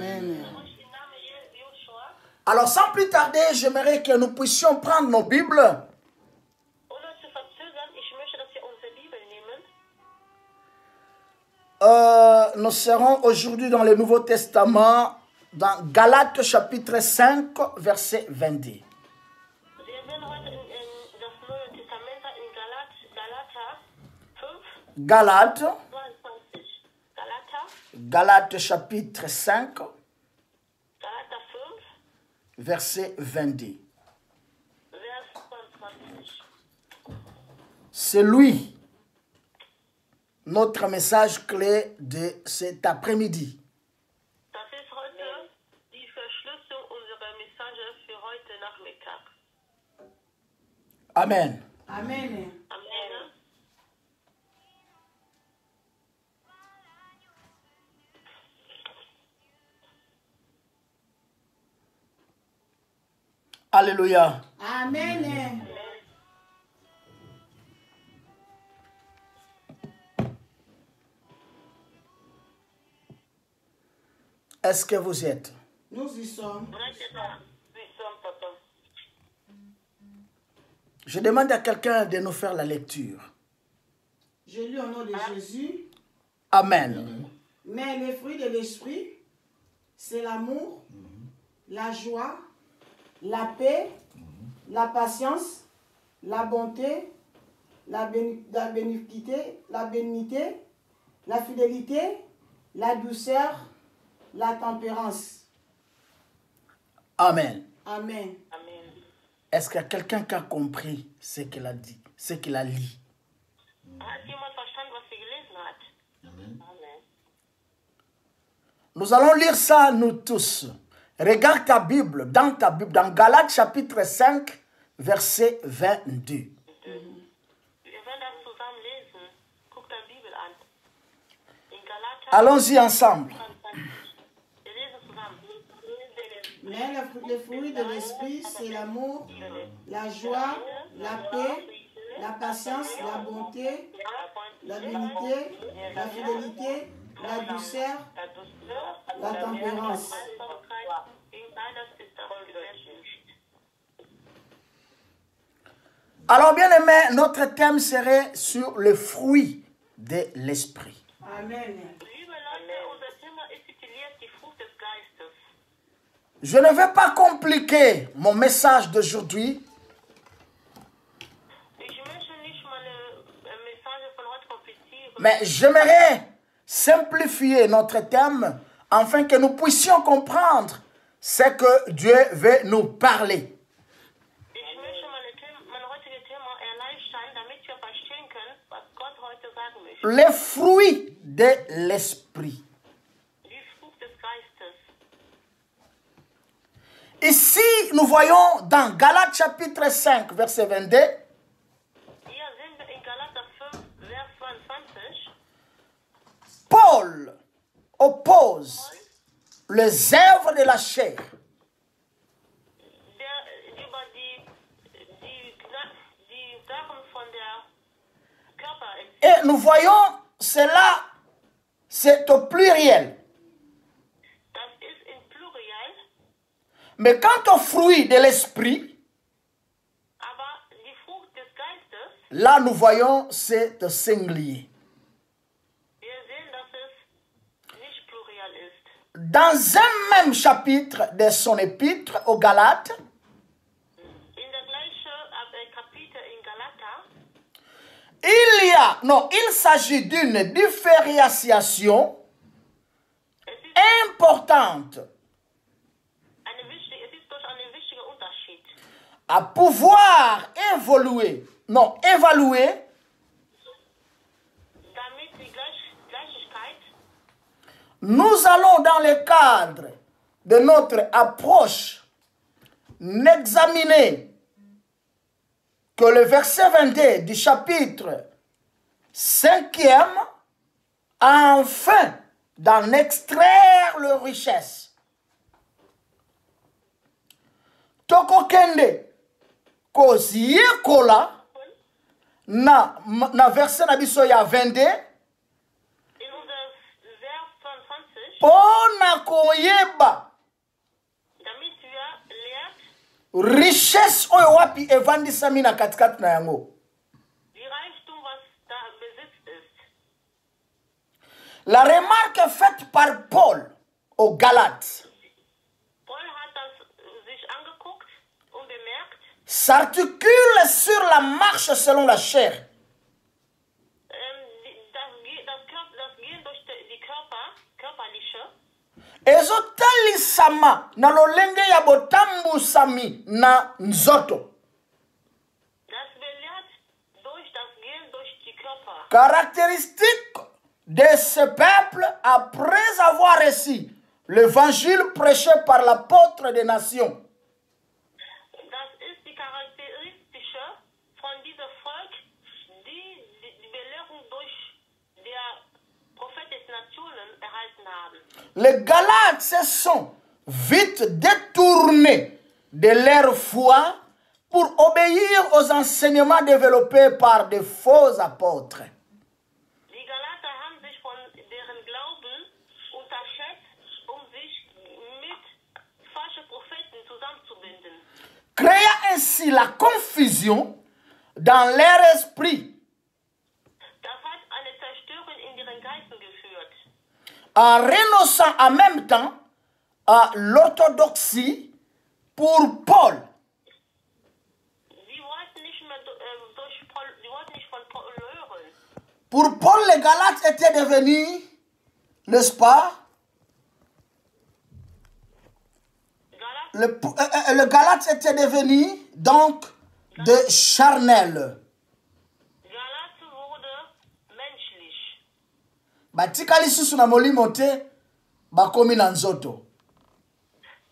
Amen. Alors, sans plus tarder, j'aimerais que nous puissions prendre nos Bibles. Ohne zu verzögern, ich möchte, dass wir unsere Bibel nehmen. Nous serons aujourd'hui dans le Nouveau Testament, dans Galates chapitre 5, verset 22. Wir werden heute in das Neue Testament in Galater 5, Galates, 22. Galates chapitre 5, Galater 5, verset 22. Vers 22. C'est lui, notre message clé de cet après-midi. Das ist heute die Verschlüsselung unserer Message für heute Nachmittag. Amen. Amen. Amen. Alléluia. Amen. Est-ce que vous y êtes? Nous y sommes. Je demande à quelqu'un de nous faire la lecture. Je lis au nom de Jésus. Amen. Mais les fruits de l'esprit, c'est l'amour, la joie, la paix, la patience, la bonté, la bénignité, la fidélité, la douceur, la tempérance. Amen. Amen. Amen. Est-ce qu'il y a quelqu'un qui a compris ce qu'il a dit, ce qu'il a lu? Hat jemand verstanden, was sie gelesen hat? Amen. Nous allons lire ça, nous tous. Regarde ta Bible, dans Galates chapitre 5, verset 22. Wir werden das zusammen lesen. Guck deine Bibel an. In Galater Allons-y ensemble. 22. Wir lesen zusammen. Mais les fruits de l'esprit, c'est l'amour, la joie, la paix, la patience, la bonté, la bénignité, la fidélité, la douceur, la tempérance. Alors, bien aimé, notre thème serait sur le fruit de l'esprit. Amen. Liebe Leute, unser Thema ist tituliert die Frucht des Geistes. Je ne vais pas compliquer mon message d'aujourd'hui, Ich möchte nicht meine Message von heute komplizieren, mais j'aimerais simplifier notre thème afin que nous puissions comprendre ce que Dieu veut nous parler. ich möchte mein heutiges Thema erleichtern, damit wir verstehen können, was Gott heute sagen möchte. Les fruits de l'esprit. Die Frucht des Geistes. Ici, nous voyons dans Galates chapitre 5, verset 22, Hier sind wir in Galater 5, Vers 22. Paul oppose les œuvres de la chair Der über die Sachen von der Körper et nous voyons cela, c'est au pluriel. Das ist in Plurial, Mais quant aux fruits de l'esprit, aber die Frucht des Geistes, là nous voyons c'est au singulier. wir sehen, dass es nicht Plurial ist. Dans un même chapitre de son épître aux Galates, In der gleichen Kapitel in Galater il s'agit d'une différenciation es ist importante es ist durch einen wichtigen Unterschied. à pouvoir évaluer, Damit die Gleichigkeit, nous allons dans le cadre de notre approche n'examiner que le verset 22 du chapitre 5e afin d'en extraire leur richesse. Tokokende kozi yekola na verset na biso ya 22 in unser Vers 22, pona koyeba koyeba damit wir lernt, richesse oyo wapi evandisami na katikati na yango. wie Reichtum, was da besitzt ist. La remarque faite par Paul aux Galates Paul hat das sich angeguckt und bemerkt, s'articule sur la marche selon la chair. das Gehen durch die körperliche, Ezotalisama na lolenge ya botambusami na nzoto. das belehrt durch das Gehen durch die Körper. Caractéristique de ce peuple après avoir reçu l'évangile prêché par l'apôtre des nations. Das ist die charakteristische von diesem Volk, die Belehrung durch der Prophet des Nationen erhalten haben. Les Galates se sont vite détournés de leur foi pour obéir aux enseignements développés par de faux apôtres. Die Galater haben sich von deren Glauben unterschätzt, sich mit falschen Propheten zusammenzubinden. Créant ainsi la confusion dans leur esprit, Das hat eine Zerstörung in ihren Geisten geführt. en renonçant en même temps à l'orthodoxie pour Paul. Sie wollten nicht mehr durch Paul, sie wollten nicht von Paul hören. Pour Paul, les Galates étaient devenus, n'est-ce pas, le Galates était devenu donc de charnel. Galate wurde menschlich. Batika lisusu na molimo te bakomi na nzoto.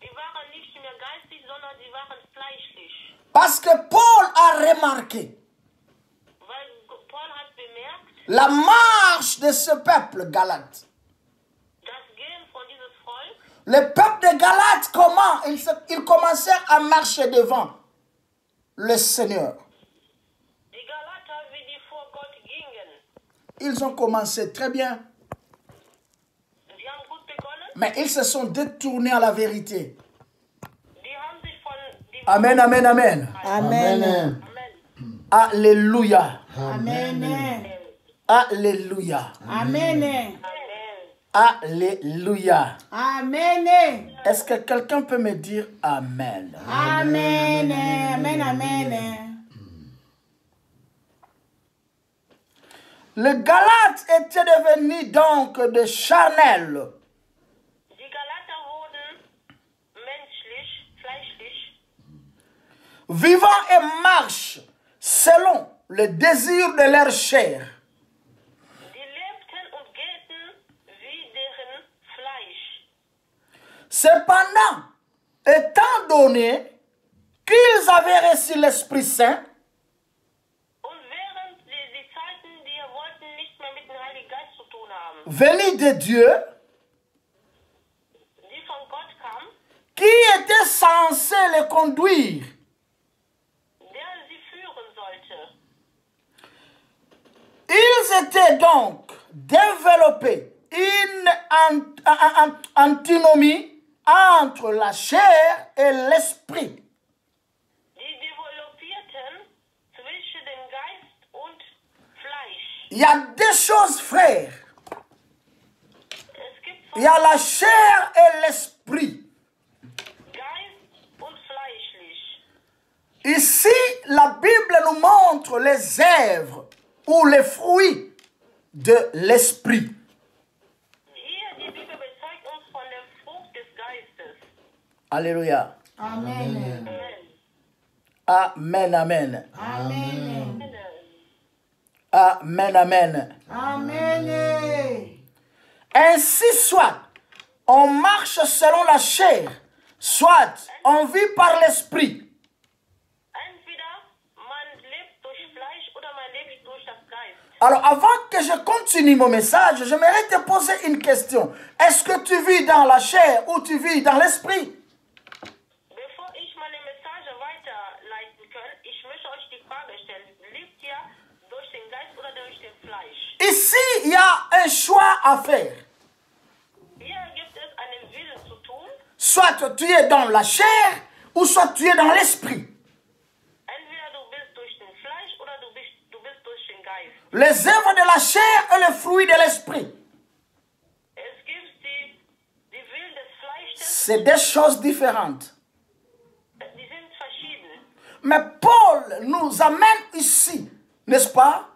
Die waren nicht mehr geistig, sondern sie waren fleischlich. Parce que Paul a remarqué Weil Paul hat bemerkt, la marche de ce peuple galate. das Gehen von dieses Volk, Le peuple de Galates, comment ils commençaient à marcher devant le Seigneur. die Galater, wie die vor Gott gingen. Ils ont commencé très bien, Sie haben gut begonnen, mais ils se sont détournés à la vérité. die haben sich von die Amen, amen, amen. Amen. Amen. Alléluia. Amen. Alléluia. Amen. Amen. Alléluia. Amen. Est-ce que quelqu'un peut me dire Amen? Amen. Amen. Amen. Les Galates étaient devenus donc de charnel. Die Galater wurden menschlich, fleischlich, Vivant et marchent selon le désir de leur chair. die lebten und gehten wie deren Fleisch. Cependant, étant donné qu'ils avaient reçu l'Esprit Saint, Und während die Zeiten, die wollten nicht mehr mit dem Heiligen Geist zu tun haben, venu de Dieu, die von Gott kam, qui était censé les conduire, der sie führen sollte. ils étaient donc développés une antinomie entre la chair et l'esprit. Die développierten zwischen dem Geist und Fleisch. Il y a deux choses, frères. Es gibt Il y a la chair et l'esprit. Geist und fleischlich. Ici, la Bible nous montre les œuvres ou les fruits de l'esprit. Hier, die Bibel bezeugt uns von der Frucht des Geistes. Alléluia. Amen. Amen, amen. Amen. Amen, amen. Amen. Ainsi soit, on marche selon la chair, soit on vit par l'esprit. Entweder man lebt durch Fleisch oder man lebt durch das Geist. Alors, avant que je continue mon message, j'aimerais te poser une question. Est-ce que tu vis dans la chair ou tu vis dans l'esprit? Bevor ich meine Message weiterleiten kann, ich möchte euch die Frage stellen, lebt ihr durch den Geist oder durch den Fleisch? Ici, il y a un choix à faire. Hier gibt es einen Willen zu tun. soit tu es dans la chair ou soit tu es dans l'esprit. Entweder du bist durch den Fleisch oder du bist durch den Geist. Les œuvres de la chair et le fruit de l'esprit. Es gibt die Willen des Fleisches, C'est des choses différentes. die sind verschieden. Mais Paul nous amène ici, n'est-ce pas,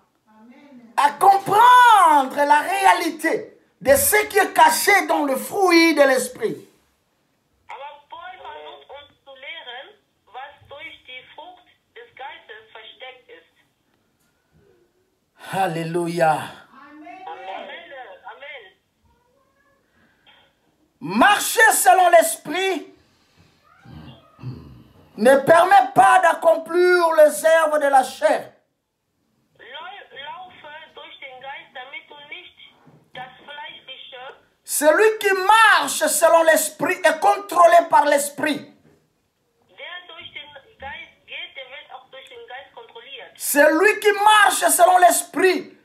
à comprendre la réalité de ce qui est caché dans le fruit de l'esprit. Aber Paul versucht uns zu lehren, was durch die Frucht des Geistes versteckt ist. Alléluia. Amen. Amen. Marcher selon l'esprit ne permet pas d'accomplir les œuvres de la chair. Laufe durch den Geist, damit du nicht das Fleischliche. Celui qui marche selon l'esprit est contrôlé par l'esprit. Der durch den Geist geht, der wird auch durch den Geist kontrolliert. Celui qui marche selon l'esprit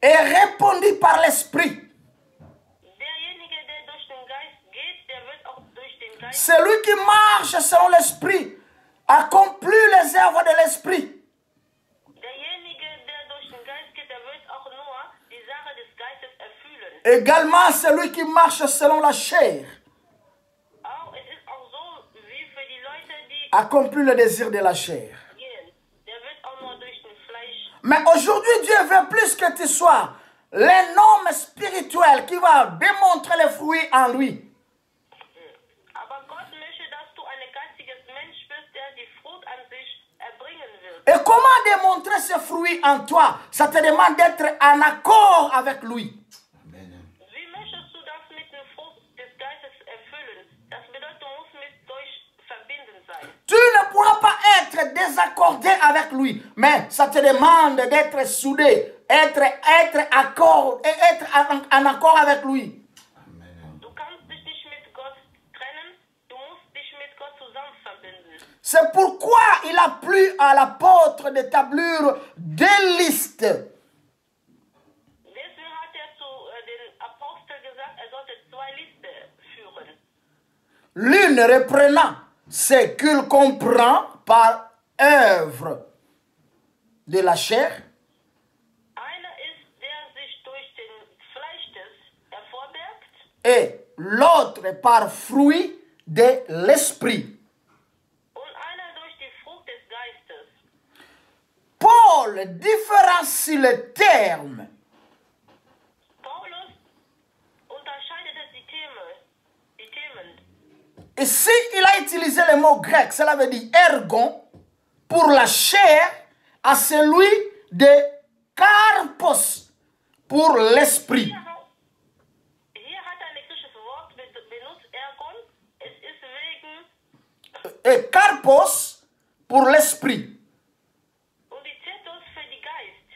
est répondu par l'esprit. Derjenige, der durch den Geist geht, der wird auch durch den Geist. Celui qui marche selon l'esprit accomplit les œuvres de l'esprit. Derjenige, der durch den Geist geht, der wird auch nur die Sache des Geistes erfüllen. Également celui qui marche selon la chair Auch, es ist auch so, wie für die Leute, die accomplit le désir de la chair. gehen. Der wird auch nur durch den Fleisch. Mais aujourd'hui, Dieu veut plus que tu sois l'homme spirituel qui va démontrer les fruits en lui. Aber Gott möchte, dass du ein geistiges Mensch bist, der die Frucht an sich erbringen will. Et comment démontrer ces fruits en toi? Ça te demande d'être en accord avec lui. Wie möchtest du das mit der Frucht des Geistes erfüllen? Das bedeutet, du musst mit euch verbinden sein. Tu ne pourras pas être désaccordé avec lui, mais ça te demande d'être soudé, être en accord avec lui. Du kannst dich nicht mit Gott trennen, du musst dich mit Gott zusammen verbinden. C'est pourquoi il a plu à l'apôtre d'établir deux listes. Deswegen hat zu den Apostel gesagt, er sollte zwei Listen führen. L'une reprenant ce qu'il comprend par œuvre de la chair, Einer ist, der sich durch den Fleisch hervorbergt, et l'autre par fruit de l'esprit. und einer durch die Frucht des Geistes. Paul différencie les termes. Paulus unterscheidet die Themen. Ici, il a utilisé le mot grec, cela veut dire ergon, pour la chair, à celui de karpos, pour l'esprit. Hier hat ein griechisches Wort benutzt, Ergon. Es ist wegen, Et karpos, pour l'esprit. und die Zetos für die Geist.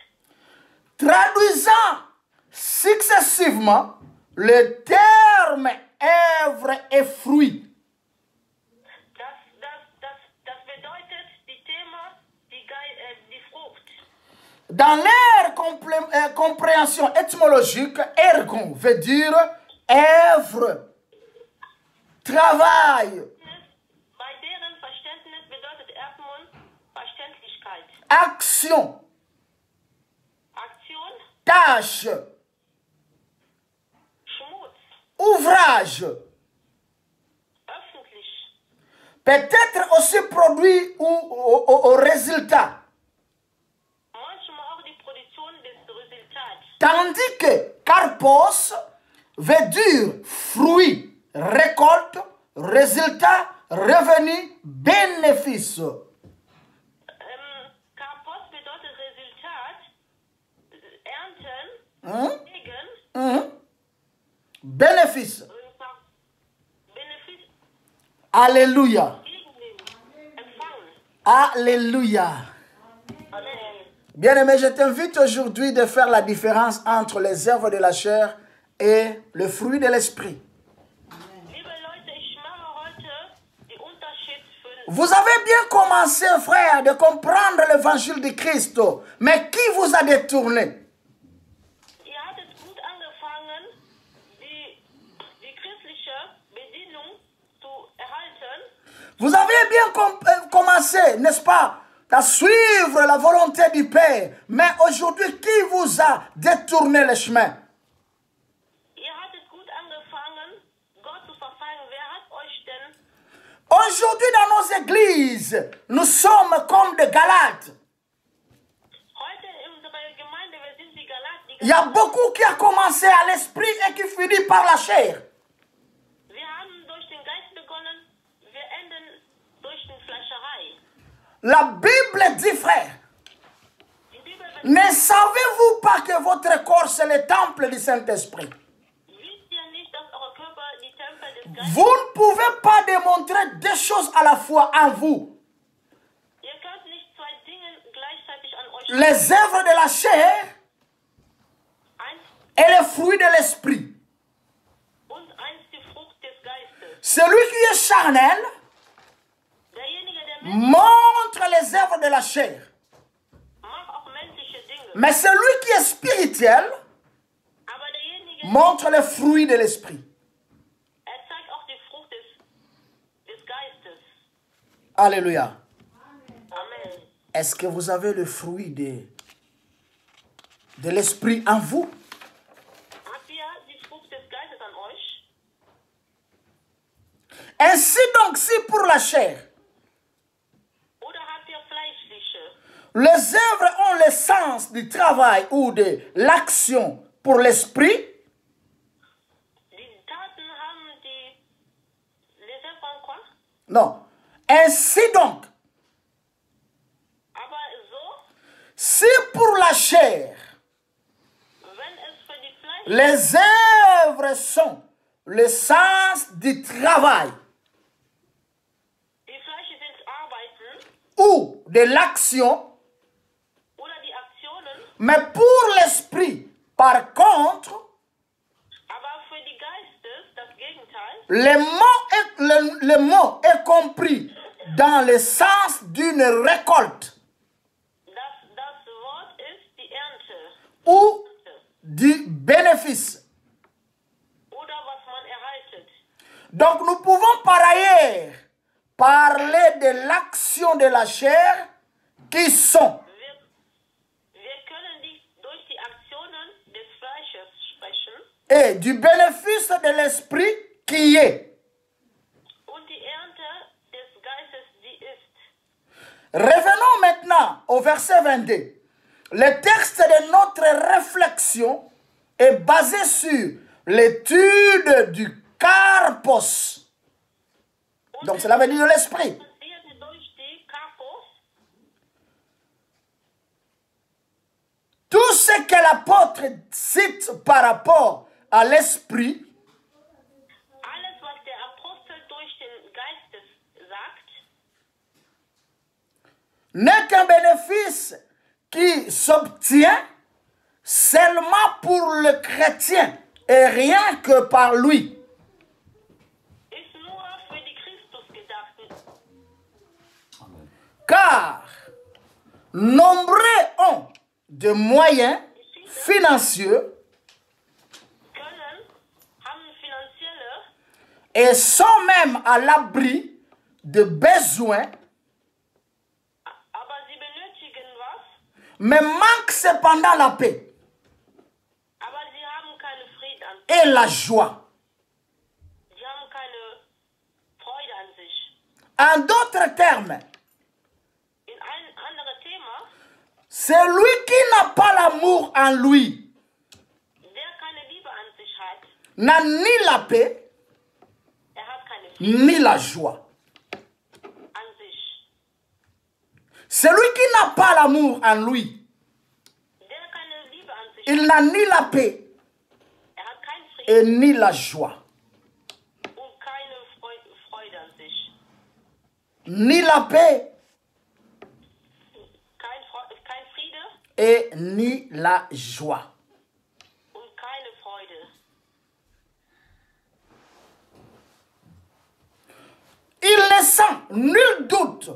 Traduisant successivement le terme œuvre et fruit. Das bedeutet die Thema, die Frucht. Dans leur compréhension étymologique, ergon veut dire œuvre, travail, Bei deren Verständnis bedeutet Erdmund Verständlichkeit. action, Aktion, tâche, Schmutz, ouvrage, öffentlich. peut-être aussi produit au résultat. Manchmal auch die Produktion des Resultats. Tandis que karpos veut dire fruit, récolte, résultat, revenu, bénéfice. Karpos bedeutet Resultat, Ernten, Segen, Bénéfice. Benefit, Alléluia. Gegennehmen, empfangen. Alléluia. Amen. Bien-aimé, je t'invite aujourd'hui de faire la différence entre les œuvres de la chair et le fruit de l'esprit. Liebe Leute, ich mache heute den Unterschied für Vous avez bien commencé, frère, de comprendre l'évangile de Christ, mais qui vous a détourné? Ihr hattet gut angefangen, die christliche Bedienung zu Vous avez bien commencé, n'est-ce pas, à suivre la volonté du Père. Mais aujourd'hui, qui vous a détourné le chemin? Ihr hattet gut angefangen, Gott zu verfolgen. Wer hat euch denn? Aujourd'hui, dans nos églises, nous sommes comme des Galates. Heute in unserer Gemeinde, wir sind die Galaten. Il y a beaucoup qui a commencé à l'esprit et qui finit par la chair. Wir haben durch den Geist begonnen, wir enden durch die Fleischerei. La Bible dit, frère, Die Bibel wird, ne savez-vous pas que votre corps c'est le temple du Saint-Esprit? wisst ihr nicht, dass eure Körper die Tempel des Geistes Vous ne pouvez pas démontrer deux choses à la fois en vous. Ihr könnt nicht zwei Dinge gleichzeitig an euch Les œuvres de la chair eins et les fruits de l'esprit. und eins die Frucht des Geistes. Celui qui est charnel Derjenige, der montre les œuvres de la chair. macht auch menschliche Dinge. Mais celui qui est spirituel Aber derjenige, montre les fruits de l'esprit. zeigt auch die Frucht des Geistes. Alléluia. Amen. Est-ce que vous avez le fruit de l'esprit en vous? Habt ihr die Frucht des Geistes an euch? Ainsi donc, si pour la chair, Oder habt ihr fleischliche? les œuvres ont le sens du travail ou de l'action pour l'esprit, Die Taten haben les œuvres en quoi? non. Ainsi donc, Aber so, si pour la chair, wenn es für die Fleisch, les œuvres sont le sens du travail die Fleisch sind Arbeiten ou de l'action, oder die Aktionen, mais pour l'esprit, par contre, aber für die Geistes das Gegenteil. le mot est compris dans le sens d'une récolte Das Wort ist die Ernte ou du bénéfice. oder was man erhaltet. Donc nous pouvons par ailleurs parler de l'action de la chair qui sont Wir können durch die Aktionen des Fleisches sprechen et du bénéfice de l'esprit qui est. und die Ernte des Geistes, die ist. Revenons maintenant au verset 22. Le texte de notre réflexion est basé sur l'étude du karpos. Donc cela veut dire de l'esprit. Passiert durch die Karpos, Tout ce que l'apôtre cite par rapport à l'esprit alles, was der Apostel durch den Geist sagt, n'est qu'un bénéfice qui s'obtient seulement pour le chrétien et rien que par lui. ist nur für die Christusgedachten. Car nombreux ont de moyens financiers Haben finanzielle, et sont même à l'abri de besoins, aber sie benötigen was, mais manquent cependant la paix aber sie haben keine Frieden an et la joie. Sie haben keine Freude an sich. En d'autres termes, In ein anderes Thema, celui qui n'a pas l'amour en lui der keine Liebe an sich hat, n'a ni la paix hat keine Frieden ni la joie. an sich. Celui qui n'a pas l'amour en lui, Der keine Liebe an sich il n'a ni la paix hat keinen Frieden et ni la joie. und keine Freude an sich. Ni la paix Kein Friede et ni la joie. und keine Freude. Il ne sent nul doute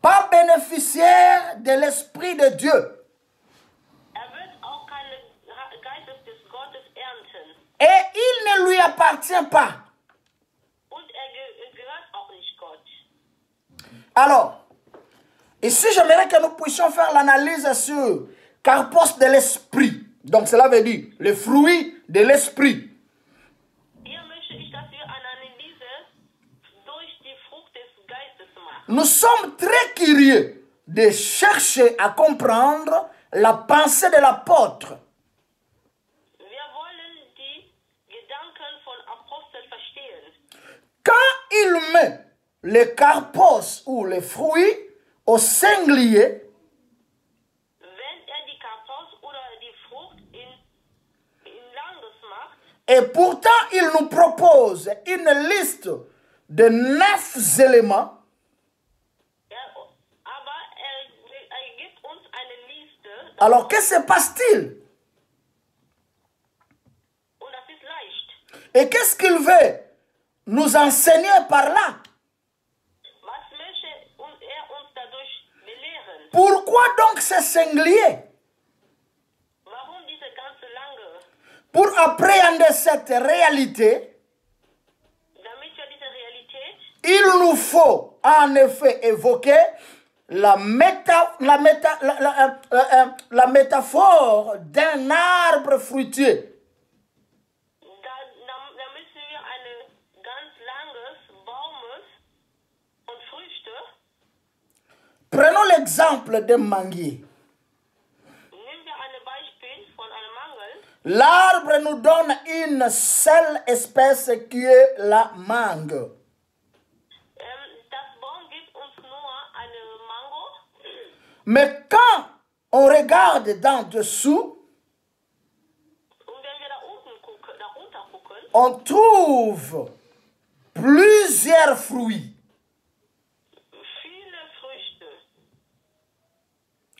pas bénéficiaire de l'Esprit de Dieu. Wird auch keine Geistes des Gottes ernten. Et il ne lui appartient pas Und gehört auch nicht Alors, ici, j'aimerais que nous puissions faire l'analyse sur carpos de l'esprit. Donc, cela veut dire les fruits de l'esprit. Hier möchte ich, dass wir eine Analyse durch die Frucht des Geistes machen. Nous sommes très curieux de chercher à comprendre la pensée de l'apôtre. Wir wollen die Gedanken von Apostel verstehen. Quand il met les carpos ou les fruits au singulier, Wenn die Karpos oder die Frucht in Landes macht, et pourtant il nous propose une liste de 9 éléments, aber er gibt uns eine Liste, alors que se passe-t-il? und das ist leicht. Et qu'est-ce qu'il veut nous enseigner par là? Was möchte uns dadurch belehren? Pourquoi donc ce singulier? Warum diese ganze Lange? Pour appréhender cette réalité, Damit wir diese Realität, il nous faut en effet évoquer la métaphore d'un arbre fruitier. da müssen wir eine ganz langes Baumes und Früchte. Prenons l'exemple d'un manguier. Nehmen wir ein Beispiel von einem Mangel. L'arbre nous donne une seule espèce qui est la mangue. Das Baum gibt uns nur eine Mango. Mais quand on regarde d'en dessous, Und wenn wir darunter gucken, on trouve plusieurs fruits. viele Früchte.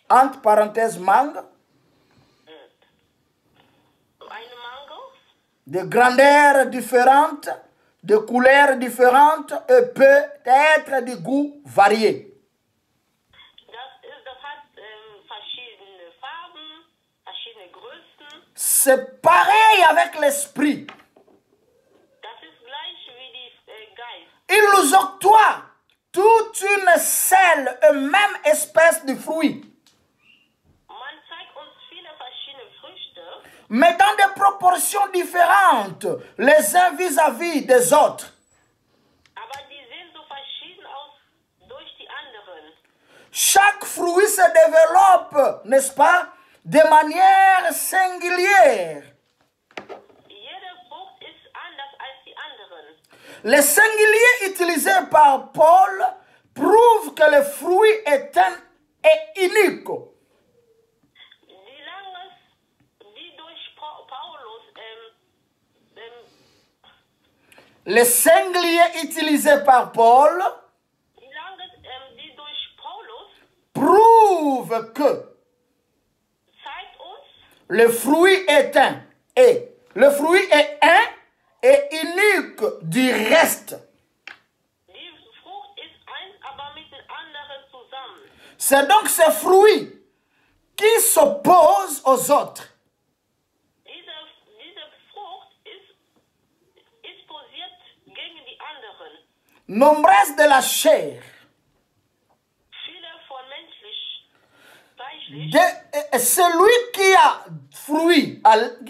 Entre parenthèses, mangue, Eine Mango de grandeurs différentes, de couleurs différentes et peut-être de goûts variés. das hat verschiedene Farben, verschiedene Größen. C'est pareil avec l'esprit. Das ist gleich wie die Geist. Il nous octroie toute une seule et même espèce de fruits, Man zeigt uns viele verschiedene Früchte, mais dans des proportions différentes, les uns vis-à-vis des autres. aber die sehen so verschieden aus durch die anderen. Chaque fruit se développe, n'est-ce pas, de manière singulière. Jede Frucht ist anders als die anderen. Le singulier utilisé par Paul prouve que le fruit est unique. Die Langes, die durch Paulus, Le singulier utilisé par Paul die Langes, die durch Paulus prouve que zeigt uns, le fruit est un. Et le fruit est un et unique du reste. die Frucht ist eins, aber mit den anderen zusammen. C'est donc ce fruit qui s'oppose aux autres. Diese Frucht ist posiert gegen die anderen. Nombreuses de la chair. Viele von fleischlich,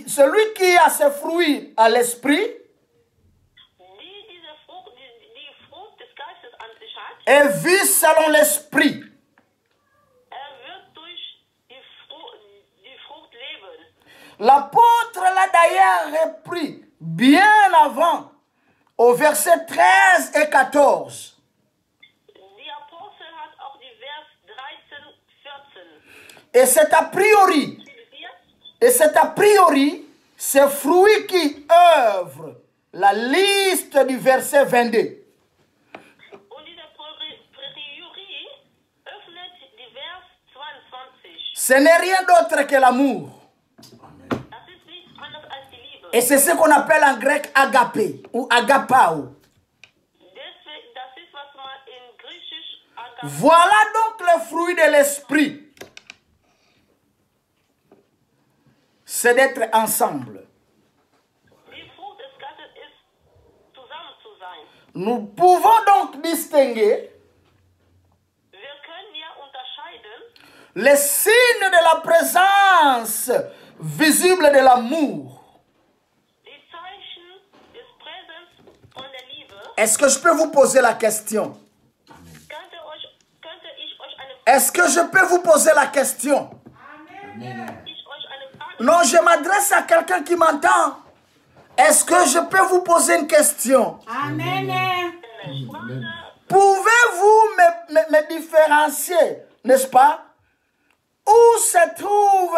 Celui qui a ce fruit à l'esprit die diese Frucht, die Frucht des Geistes an sich hat, et vit selon l'esprit. wird durch die Frucht leben. L'apôtre l'a d'ailleurs repris bien avant, au verset 13 et 14. Die Apostel hat auch die Vers 13, 14. Et c'est a priori ce fruit qui œuvre la liste du verset 22. Und diese Priorie öffnet die Vers 22. Ce n'est rien d'autre que l'amour. Das ist nichts anderes als die Liebe. Et c'est ce qu'on appelle en grec agapé ou agapao. Das ist, was man in Griechisch Agape. Voilà donc le fruit de l'esprit. C'est d'être ensemble. Die Frucht des Geistes ist, zusammen zu sein. Nous pouvons donc distinguer les signes de la présence visible de l'amour. Die Zeichen des Präsens von der Liebe. Est-ce que je peux vous poser la question? Könnte ich euch eine Est-ce que je peux vous poser la question? Frage Non, je m'adresse à quelqu'un qui m'entend. Est-ce que je peux vous poser une question? Amen. Pouvez-vous me différencier, n'est-ce pas? Où se trouvent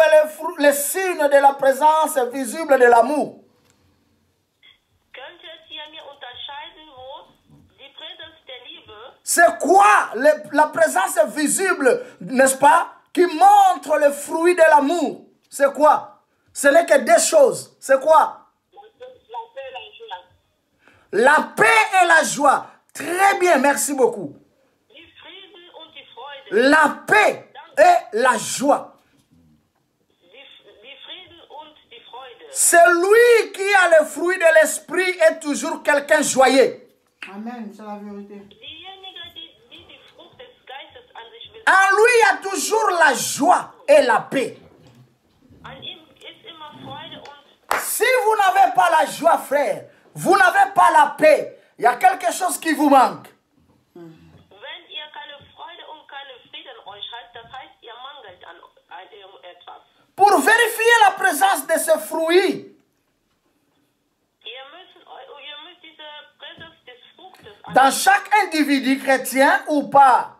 les signes de la présence visible de l'amour? Könntet ihr mir unterscheiden, wo die Präsenz der Liebe, C'est quoi la présence visible, n'est-ce pas, qui montre le fruit de l'amour? C'est quoi? Ce n'est que deux choses. C'est quoi? La paix et la joie. Très bien, merci beaucoup. die Frieden und die Freude, La paix et la joie. die Frieden und die Freude. Celui qui a le fruit de l'esprit est toujours quelqu'un joyeux. Amen, c'est la vérité. Diejenige, die Frucht des Geistes an sich will, En lui, il y a toujours la joie et la paix. an ihm ist immer Freude und Si vous n'avez pas la joie, frère, vous n'avez pas la paix, il y a quelque chose qui vous manque. wenn ihr keine Freude und keinen Frieden euch habt, das heißt, ihr mangelt an etwas. Pour vérifier la présence de ce fruit, Ihr müsst diese Präsenz des Fruchtes an, dans chaque individu chrétien ou pas,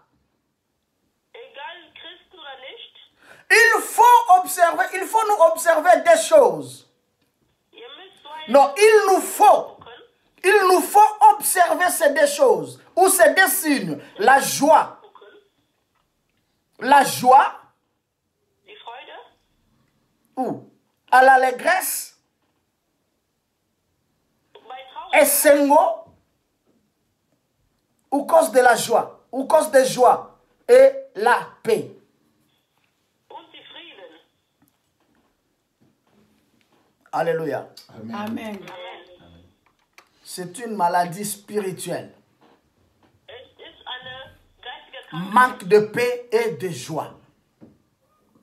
egal Christ oder nicht, il faut nous observer des choses. ihr müsst so eine Non, gucken, il nous faut observer ces deux choses, ou ces deux signes, la joie, die Freude ou à l'allégresse, bei Trauer et sengo, ou cause de la joie, ou cause de joie, et la paix. und die Frieden. Alléluia. Amen. C'est une maladie spirituelle. Es ist eine geistige Krankheit. Manque de paix et de joie.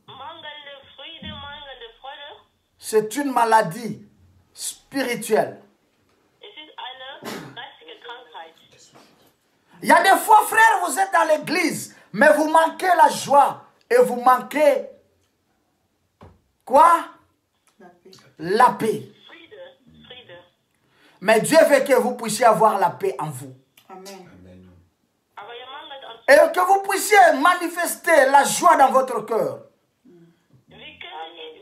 Mangelnde Friede, mangelnde Freude. C'est une maladie spirituelle. Es ist eine geistige Krankheit. Il y a des fois, frères, vous êtes dans l'église, mais vous manquez la joie et vous manquez quoi? La paix. La paix. Friede. Mais Dieu veut que vous puissiez avoir la paix en vous. Amen. Aber ihr mangelt an. Et que vous puissiez manifester la joie dans votre cœur. Wie könntet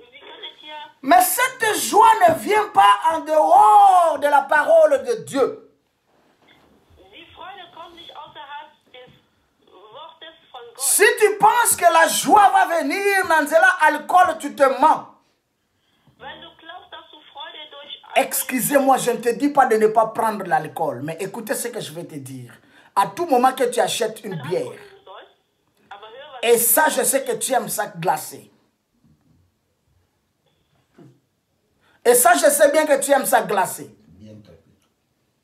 ihr Mais cette joie ne vient pas en dehors de la parole de Dieu. die Freude kommt nicht außerhalb des Wortes von Gott. Si tu penses que la joie va venir dans l'alcool, tu te mens. Wenn du glaubst, dass du Freude durch Excusez-moi, je ne te dis pas de ne pas prendre l'alcool, mais écoutez ce que je vais te dire. À tout moment que tu achètes une bière, Alkohol nehmen sollst, aber hör, was et ça, je sais que tu aimes ça glacé. Et ça, je sais bien que tu aimes ça glacé.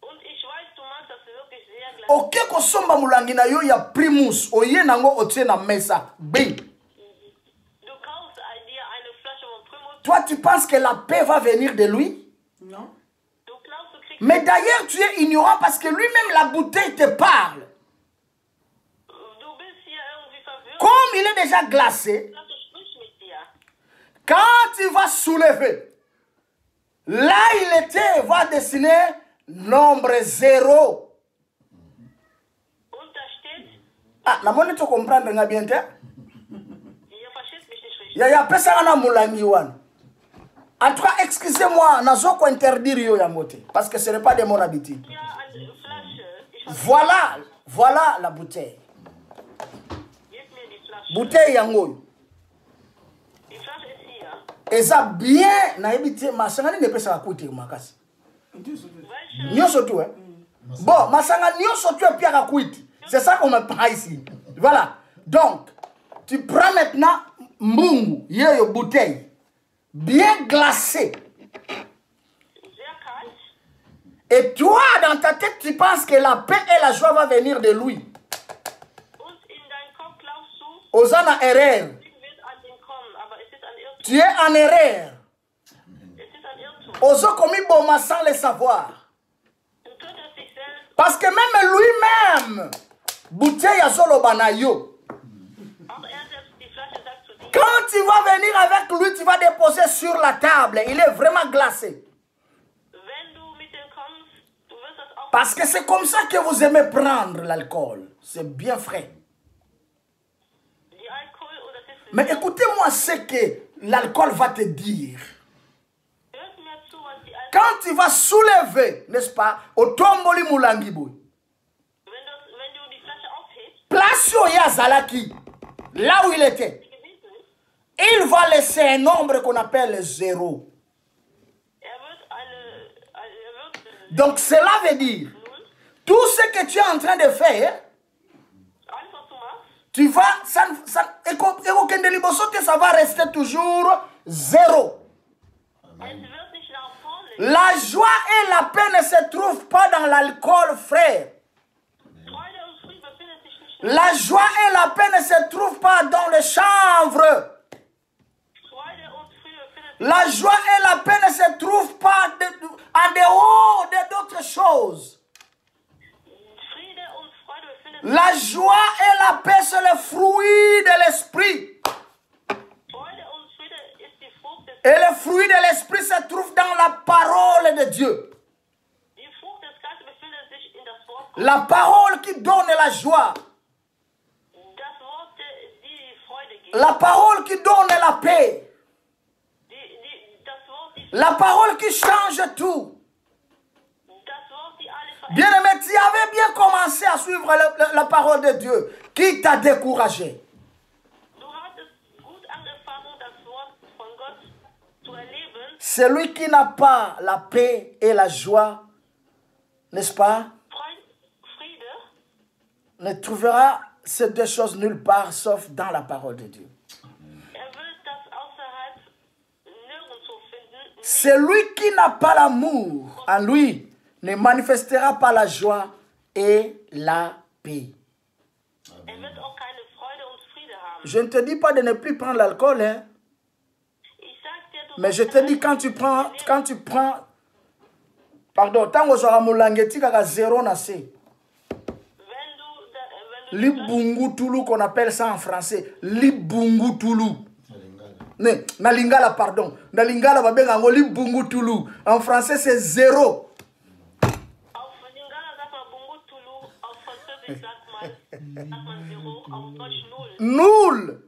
und ich weiß, du machst das wirklich sehr gleich. Ok, kosomba mulangi na yo ya primus, oye nango otie na mesa, bing. Du kaufst dir eine Flasche von Primus, Toi, tu penses que la paix va venir de lui? Non? du glaubst, du kriegst, Mais d'ailleurs, tu es ignorant parce que lui-même, la bouteille te parle. du bist hier irgendwie verwirrt, Comme il est déjà glacé, dass du sprichst mit dir. quand tu vas soulever, là il était, va dessiner nombre 0. Und da steht, Ah, la monnaie te comprendre nga bien te? ihr versteht mich nicht richtig. Ya pesa na mulangi wana. En tout cas, excusez-moi, nazo ko interdire yo ya mote parce que ce n'est pas de mon habitude. Ja, eine Flasche, ich verstehe, Voilà la bouteille. gib mir die Flasche. Bouteille yango. Die Flasche ist hier. Eza bien na ebiti masangani ne pesa kuite makasi. Welche, Nyonso tu hein. Bon, masanga nyonso tu pia ka kuite. C'est ça qu'on me prend ici. Voilà. Donc, tu prends maintenant mbungu, yeyo bouteille bien glacée. sehr kalt. Et toi, dans ta tête, tu penses que la paix et la joie vont venir de lui. Und in deinem Kopf glaubst du, Osana erreur. sie Tu es en erreur. Es ist ein Irrtum. Ozo komi boma sans le savoir. Du tötest dich selbst. Parce que même lui-même, bouteille à solo banayo. Auch er selbst, die Flasche sagt zu dir. Quand tu vas venir avec lui, tu vas déposer sur la table. Il est vraiment glacé. Wenn du mit ihm kommst, du wirst das auch. Parce que c'est comme ça que vous aimez prendre l'alcool. C'est bien frais. Die Alkohol oder das ist. Mais écoutez-moi ce que l'alcool va te dire. Hört mir zu, was die Alkohol. Quand tu vas soulever, n'est-ce pas, au tomboli mulangiboui, Wenn du die Flasche aufhebst, place yo ya zalaki, là où il était, die gewesen ist, il va laisser un nombre qu'on appelle 0. er wird Donc cela veut dire, tout ce que tu es en train de faire, alles, was du machst, tu vas, ça va rester toujours 0. es wird nicht nach vorne. La joie et la paix ne se trouvent pas dans l'alcool, frère. Freude und Frieden befindet sich nicht. La joie et la paix ne se trouvent pas dans le chanvre. Freude und Frieden befindet sich. La joie et la paix ne se trouvent pas en dehors d'autres choses. Friede und Freude befindet sich. La joie et la paix, c'est le fruit de l'esprit. Freude und Friede ist die Frucht des. Et le fruit de l'esprit se trouve dans la parole de Dieu. Die Frucht des Geistes befindet sich in das Wort. La parole qui donne la joie. Das Wort, die Freude gibt. La parole qui donne la paix. Das Wort, die. La parole qui change tout. Das Wort, die alle verändert. Bien-aimé, tu avais bien commencé à suivre la parole de Dieu. Qui t'a découragé? Du hattest gut angefangen, das Wort von Gott zu erleben. Celui qui n'a pas la paix et la joie, n'est-ce pas, Friede ne trouvera ces deux choses nulle part sauf dans la parole de Dieu. wird das außerhalb nirgendwo finden. Celui qui n'a pas l'amour en lui ne manifestera pas la joie et la paix. Wird auch keine Freude und Friede haben. Je ne te dis pas de ne plus prendre l'alcool, hein, Ich sag dir, du mais je te dis quand tu prends, pardon, tant que sera moulangeti kaka 0 na se. wenn du Libungutulu qu'on appelle ça en français, Libungutulu. Na lingala, pardon. Na lingala babenga ngo Libungutulu. En français c'est 0. auf Lingala sagt man Bungu Tulu, auf Französisch sagt man Zero, auf Deutsch Null. Nul.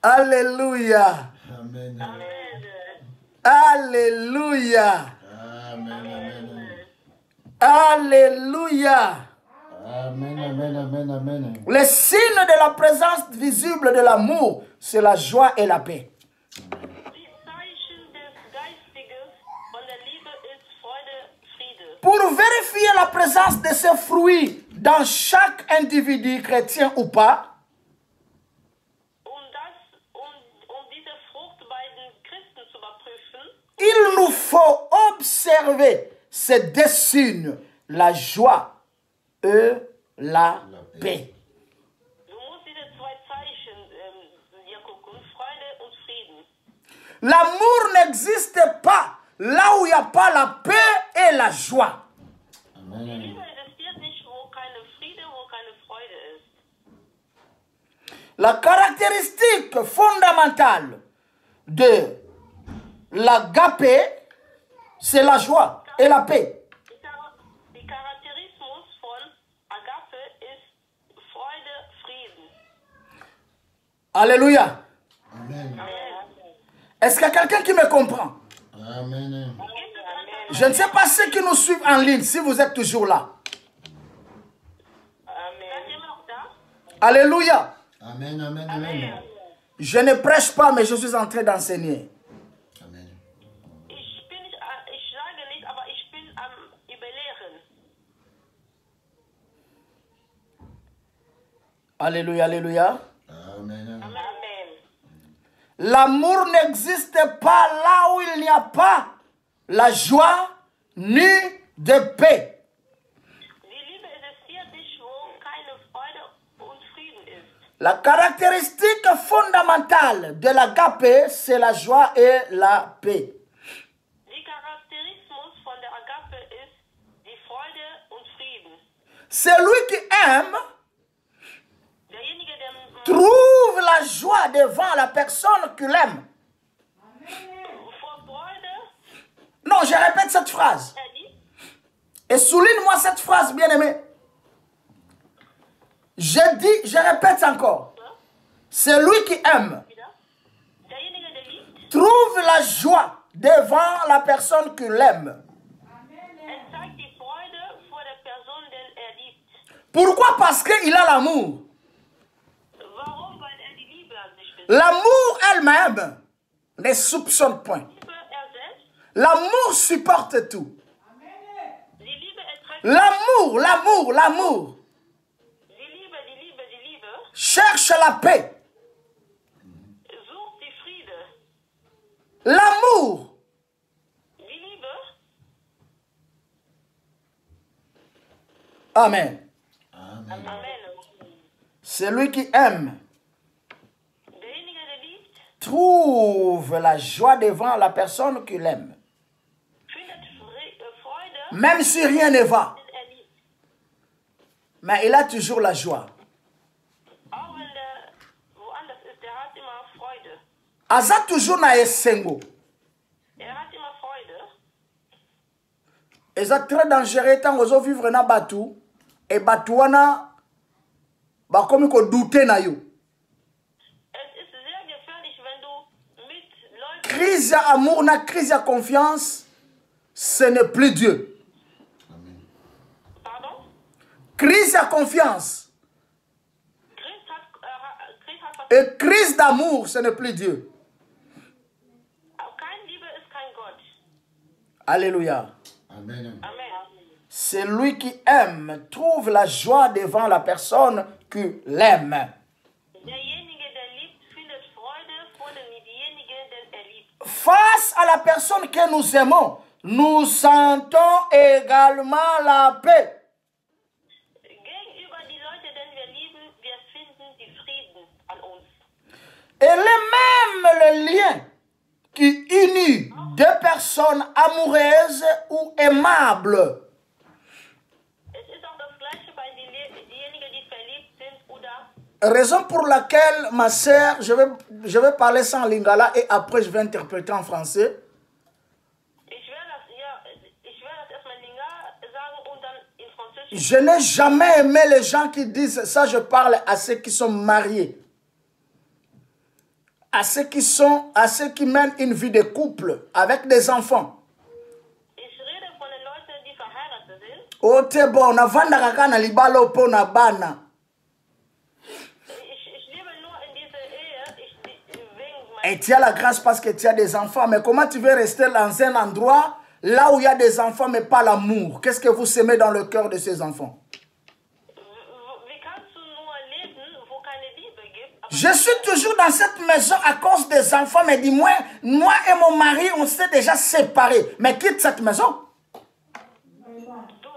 Alléluia. Amen. Alléluia. Amen. Alléluia. Amen. Amen. Amen. Amen. Le signe de la présence visible de l'amour, c'est la joie et la paix. Die Zeichen des Geistiges von der Liebe ist Freude, Friede. Pour vérifier la présence de ces fruits dans chaque individu, chrétien ou pas, Um diese Frucht bei den Christen zu überprüfen, il nous faut observer ces deux signes, la joie et la paix. du musst diese zwei Zeichen dir gucken, Freude und Frieden. L'amour n'existe pas là où il n'y a pas la paix et la joie. Die Amen. Liebe existiert nicht, wo keine Friede, wo keine Freude ist. La caractéristique fondamentale de l'agapé, c'est la joie et la paix. Die Charakterismus von Agape ist Freude, Frieden. Alléluia. Amen. Est-ce qu'il y a quelqu'un qui me comprend? Amen. Je ne sais pas ceux qui nous suivent en ligne, si vous êtes toujours là. Seid ihr noch da? Alléluia. Amen. Amen. Amen. Je ne prêche pas, mais je suis en train d'enseigner. Amen. Ich sage nicht, aber ich bin am Überlehren. Alléluia, alléluia. Amen. Amen. L'amour n'existe pas là où il n'y a pas la joie ni de paix. Die Liebe existiert nicht, wo keine Freude und Frieden ist. La caractéristique fondamentale de l'agape, c'est la joie et la paix. Die Charakterismus von der Agape ist die Freude und Frieden. Celui qui aime Derjenige, der trouve la joie devant la personne qu'il aime. vor Freude Non, je répète cette phrase. erliebt, Et souligne-moi cette phrase, bien-aimé. Je répète encore. Celui qui aime wieder. Derjenige, der liebt, trouve la joie devant la personne qu'il aime. zeigt die Freude vor der Person, den liebt. Pourquoi? Parce qu'il a l'amour. Warum? Weil die Liebe an sich besitzt. L'amour elle-même ne soupçonne point. Liebe selbst, L'amour supporte tout. die Liebe erträgt, L'amour die Liebe cherche la paix. sucht die Friede. L'amour Die Liebe, Amen. Amen. Amen. Celui qui aime Derjenige, der liebt, trouve la joie devant la personne qu'il aime. findet Freude, Même si rien ne va, den liebt. mais il a toujours la joie. Auch wenn der woanders ist, der hat immer Freude. Aza toujours na esengo. Hat immer Freude. Eza très dangereux tant ozo vivre na batu et batu wana bakomi ko douter na yo. Es ist sehr gefährlich, wenn du mit Leuten, Crise ya amour na crise ya confiance, ce n'est plus Dieu. Amen. pardon, Crise ya confiance Christ hat et crise d'amour, ce n'est plus Dieu. kein Liebe ist kein Gott. Alléluia. Amen. Amen. Celui qui aime trouve la joie devant la personne qu'il aime. Derjenige, der liebt, findet Freude vor demjenigen, den liebt. Face à la personne que nous aimons, nous sentons également la paix. Gegenüber die Leute, den wir lieben, wir finden die Frieden an uns. Et même le lien qui unit deux personnes amoureuses ou aimables Es ist auch das Gleiche bei diejenigen, die verliebt sind oder raison pour laquelle, ma sœur, je vais parler sans lingala et après je vais interpréter en français. ich werde das erstmal in Lingala sagen und dann in Französisch. Je n'ai jamais aimé les gens qui disent ça, je parle à ceux qui sont mariés. À ceux qui mènent une vie de couple avec des enfants. Ich rede von den Leuten, die verheiratet sind. Oh, t'es bon, on a vandaka kana libalo po na bana. Ich lebe nur in dieser Ehe, wegen Et tu as la grâce parce que tu as des enfants. Mais comment tu veux rester dans un endroit là où il y a des enfants mais pas l'amour? Qu'est-ce que vous semez dans le cœur de ces enfants? Wie kannst du nur leben, wo keine Liebe gibt? Aber Je suis toujours dans cette maison à cause des enfants. Mais dis-moi, moi et mon mari, on s'est déjà séparés. Mais quitte cette maison. du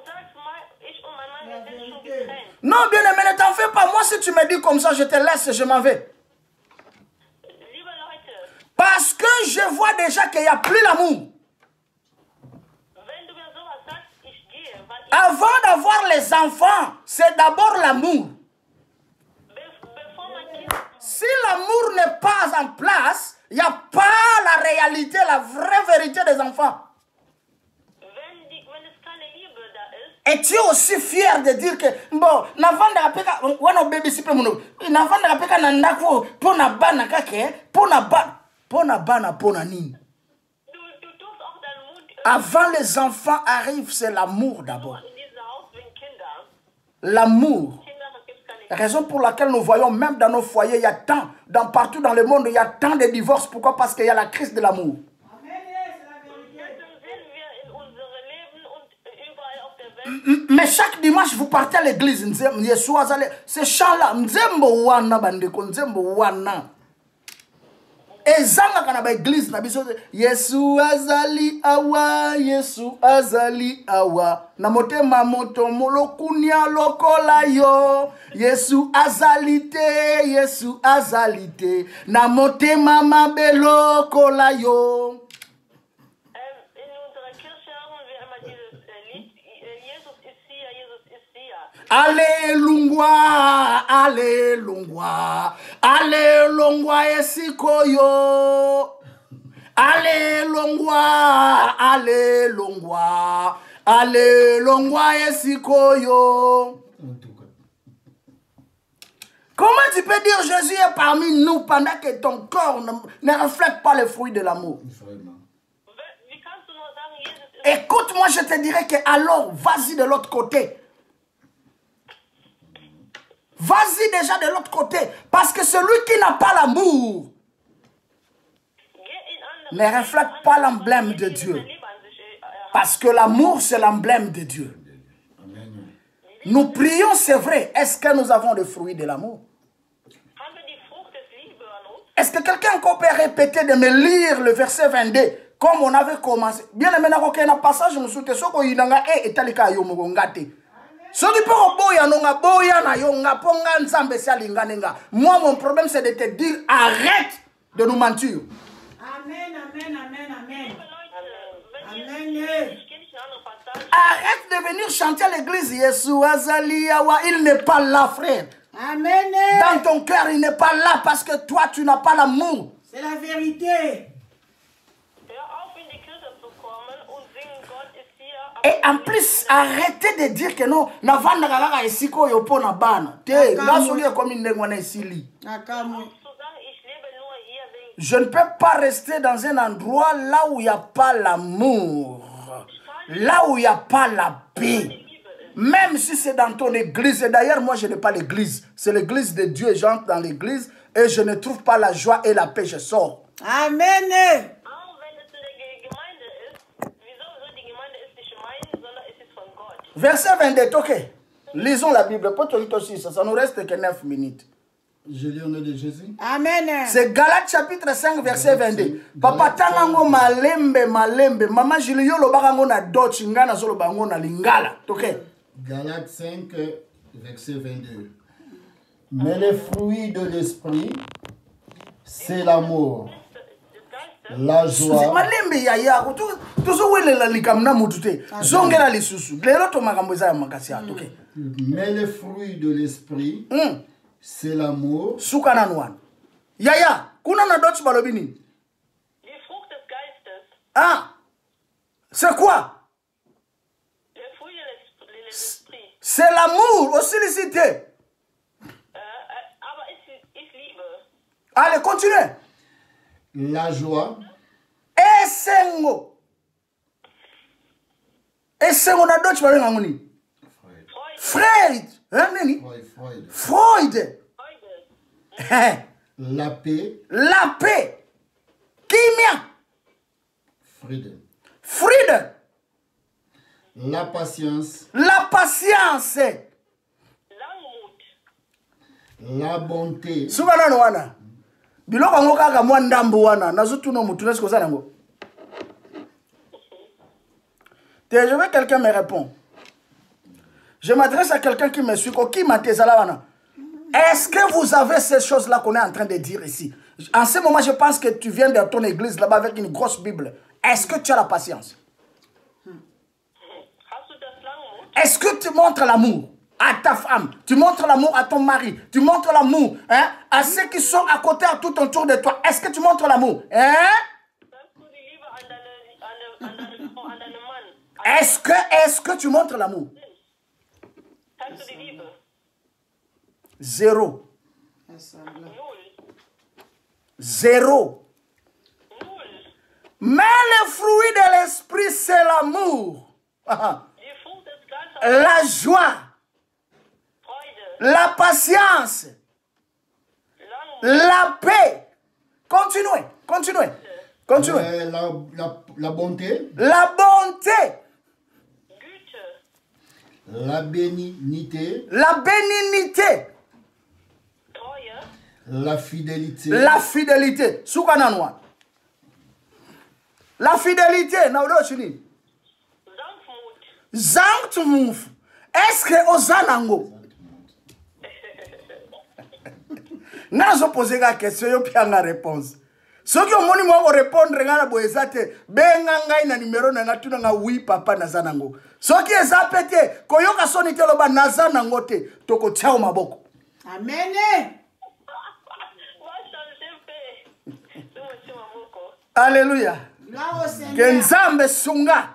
sagst mal, ich und mein Mann, wir sind schon getrennt. Non, bien aimé, ne t'en fais pas. Moi, si tu me dis comme ça, je te laisse, je m'en vais. Liebe Leute, Parce que je vois déjà qu'il n'y a plus l'amour. wenn du mir sowas sagst, ich gehe, weil Avant d'avoir les enfants, c'est d'abord l'amour. bevor mein Kind, Si l'amour n'est pas en place, il n'y a pas la réalité, la vraie vérité des enfants. wenn es keine Liebe da ist, Et tu es aussi fier de dire que, bon, navanda peka, wana baby sipe muno, navanda peka na ndako, pona bana kake, pona bana, pona nini. du tust auch deinen Mund Avant les enfants arrivent, c'est l'amour d'abord. in dieses Haus wegen Kindern. L'amour. Kinder gibt es keine La raison pour laquelle nous voyons même dans nos foyers, il y a tant, partout dans le monde, il y a tant de divorces. Pourquoi? Parce qu'il y a la crise de l'amour. Deswegen sehen wir in unserem Leben und überall auf der Welt, Mais chaque dimanche, vous partez à l'église. Ces chants-là, nzembo wana bandeko, nzembo wana. ezanga na ba église na biso Yesu azali awa Yesu azali awa na motema moto molokunia lokola yo Yesu azali te na motema mabe lokola yo. Alléluia, alléluia, alléluia esikoyo. Alléluia, alléluia, alléluia esikoyo. Comment tu peux dire Jésus est parmi nous pendant que ton corps ne reflète pas les fruits de l'amour? Écoute-moi, je te dirais que alors, vas-y de l'autre côté. Vas-y déjà de l'autre côté. Parce que celui qui n'a pas l'amour ne reflète pas l'emblème de Dieu. Parce que l'amour, c'est l'emblème de Dieu. Nous prions, c'est vrai. Est-ce que nous avons le fruit de l'amour? Est-ce que quelqu'un peut répéter de me lire le verset 22 comme on avait commencé? Bien aimé, il y a un passage où nous sommes et talika yomogongate. Moi, mon problème, c'est de te dire, arrête de nous mentir. Amen, amen, amen, amen. Amen. Arrête de venir chanter à l'église. Yesu azali awa. Il n'est pas là, frère. Amen. Dans ton cœur, il n'est pas là parce que toi, tu n'as pas l'amour. C'est la vérité. Et en plus, arrêtez de dire que non, je ne peux pas rester dans un endroit là où il n'y a pas l'amour, là où il n'y a pas la paix. Même si c'est dans ton église, et d'ailleurs moi je n'ai pas l'église, c'est l'église de Dieu, j'entre dans l'église et je ne trouve pas la joie et la paix, je sors. Amen. Verset 22, ok. Lisons la Bible. Ça nous reste que 9 minutes. Je lis au nom de Jésus. Amen. C'est Galates chapitre 5, verset 22. Papa tangango malembe. Mama jiliyo lo bagango na dochi ngana zolo bango na lingala. Ok. Galates 5, verset 22. Mais les fruits de l'esprit, c'est l'amour, la joie. Malembe ya yako tuzo welela likamna mutute. Zongela lisusu. Lelo to makambo za makasi ya. Ok. Mais les fruits de l'esprit, c'est l'amour. Sukana nwan. Yaya, kuna na dochi balobini. Die Frucht des Geistes. Ah. C'est quoi? Les fruits de l'esprit. C'est l'amour, aussi licité. Aber ich liebe. Allez, continuez. La joie. Esengo. Esengo na dochi balenga ngoni. Freud. Hein, nini? Freud. La paix. La paix. Kimia. Friede. La patience. La patience. La bonté. Souvent non wana. Biloko ngo kaka mwa ndambo wana nazutu no mutu nesko za nango. Je veux quelqu'un me répond. Je m'adresse à quelqu'un qui me suit. Qui m'a dit ça? Est-ce que vous avez ces choses-là qu'on est en train de dire ici? En ce moment, je pense que tu viens de ton église là-bas avec une grosse Bible. Est-ce que tu as la patience? Est-ce que tu montres l'amour à ta femme? Tu montres l'amour à ton mari? Tu montres l'amour à ceux qui sont à côté, à tout autour de toi? Est-ce que tu montres l'amour? Est-ce que tu montres l'amour? Zéro. Zéro. Mais le fruit de l'esprit, c'est l'amour, la joie, la patience, la paix. Continuez. La bonté. La bonté. La bénignité. La bénignité. La fidélité. La fidélité. Soukananwa. La fidélité. Naodochini. Zangtmouf. Est-ce que Ozanango? Nazo poser la question, yo pia nga réponse. Ce qui omoni moi répondre nga na boezate, benga ngai na numéro na natuna nga oui papa nazanango. Ce qui est pété, koyoka sonite loba nazanango te, toko tiao maboko. Amen. Alléluia. Gloire au Seigneur. Kenzambe sunga.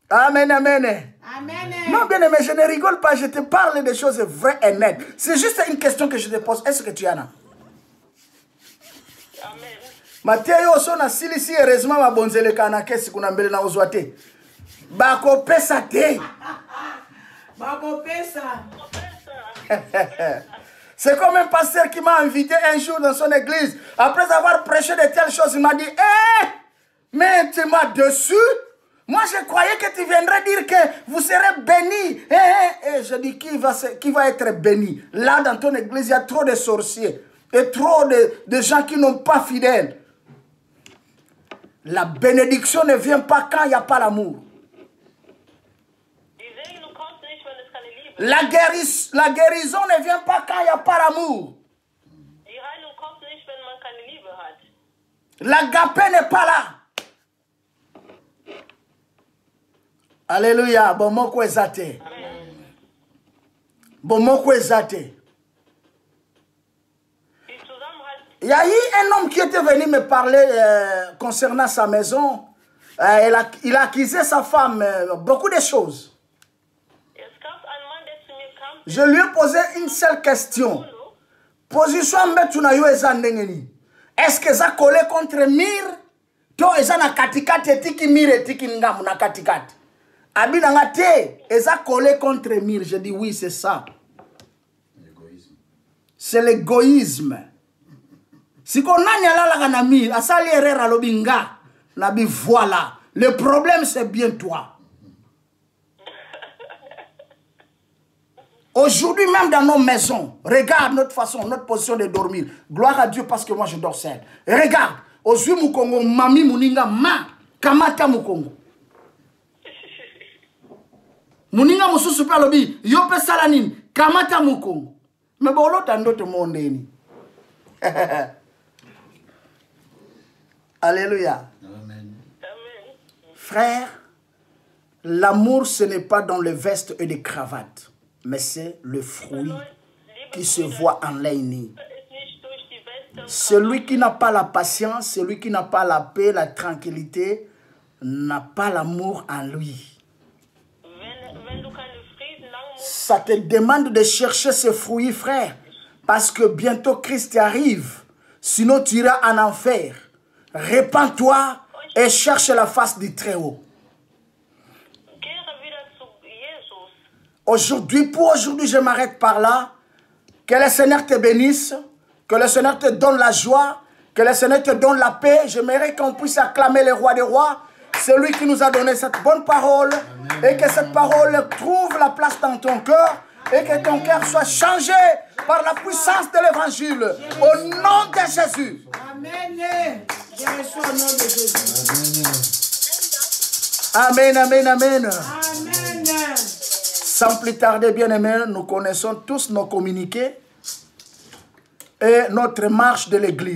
Amen, amen. Amen. Non, bien aimé, je ne rigole pas, je te parle des choses vraies et nettes. C'est juste une question que je te pose. Est-ce que tu en as? Amen. Mathieu, son a silisi, heureusement, ma bonzele kanake, si kuna mbele na ozwate. Bako pesa te. Bako pesa. C'est comme un pasteur qui m'a invité un jour dans son église. Après avoir prêché de telles choses, il m'a dit, hé, mais tu m'as dessus. Moi, je croyais que tu viendrais dire que vous serez bénis. Et je dis, qui va être béni? Là, dans ton église, il y a trop de sorciers. Et trop de gens qui n'ont pas fidèles. La bénédiction ne vient pas quand il n'y a pas l'amour. La guérison ne vient pas quand il n'y a pas l'amour. L'agapé n'est pas là. Alléluia. Bon moko ezate. Bon moko ezate. Il y a eu un homme qui était venu me parler concernant sa maison. Il a accusé sa femme beaucoup de choses. Je lui ai posé une seule question. Position mbetunayo ezandengeni. Est-ce que ça collé contre mir? To ezana katikati etiki mir etiki ngamu na katikati. Abinanga te eza collé contre mir. Je dis oui, c'est ça. C'est l'égoïsme. Si on a la mir, asali erreur lobinga, nabi voilà. Le problème c'est bien toi. Aujourd'hui même dans nos maisons, regarde notre façon, notre position de dormir. Gloire à Dieu parce que moi je dors seul. Et regarde, aujourd'hui Mukongo, mami muninga ma, kamata Mukongo. Muninga mususu pa lobi, yope salanin, kamata Mukongo. Mais bon, l'autre en d'autres monde. Alléluia. Amen. Frère, l'amour ce n'est pas dans les vestes et les cravates. Mais c'est le fruit qui se voit en l'aîné. Celui qui n'a pas la patience, celui qui n'a pas la paix, la tranquillité, n'a pas l'amour en lui. Ça te demande de chercher ce fruit, frère. Parce que bientôt Christ arrive. Sinon tu iras en enfer. Répands-toi et cherche la face du Très-Haut. Aujourd'hui, pour aujourd'hui, je m'arrête par là. Que le Seigneur te bénisse. Que le Seigneur te donne la joie. Que le Seigneur te donne la paix. J'aimerais qu'on puisse acclamer le roi des rois. C'est lui qui nous a donné cette bonne parole. Amen. Et que cette parole trouve la place dans ton cœur. Et que ton cœur soit changé par la puissance de l'évangile. Au nom de Jésus. Amen. Je reçois au nom de Jésus. Amen, amen, amen. Amen. Sans plus tarder, bien-aimés, nous connaissons tous nos communiqués et notre marche de l'église.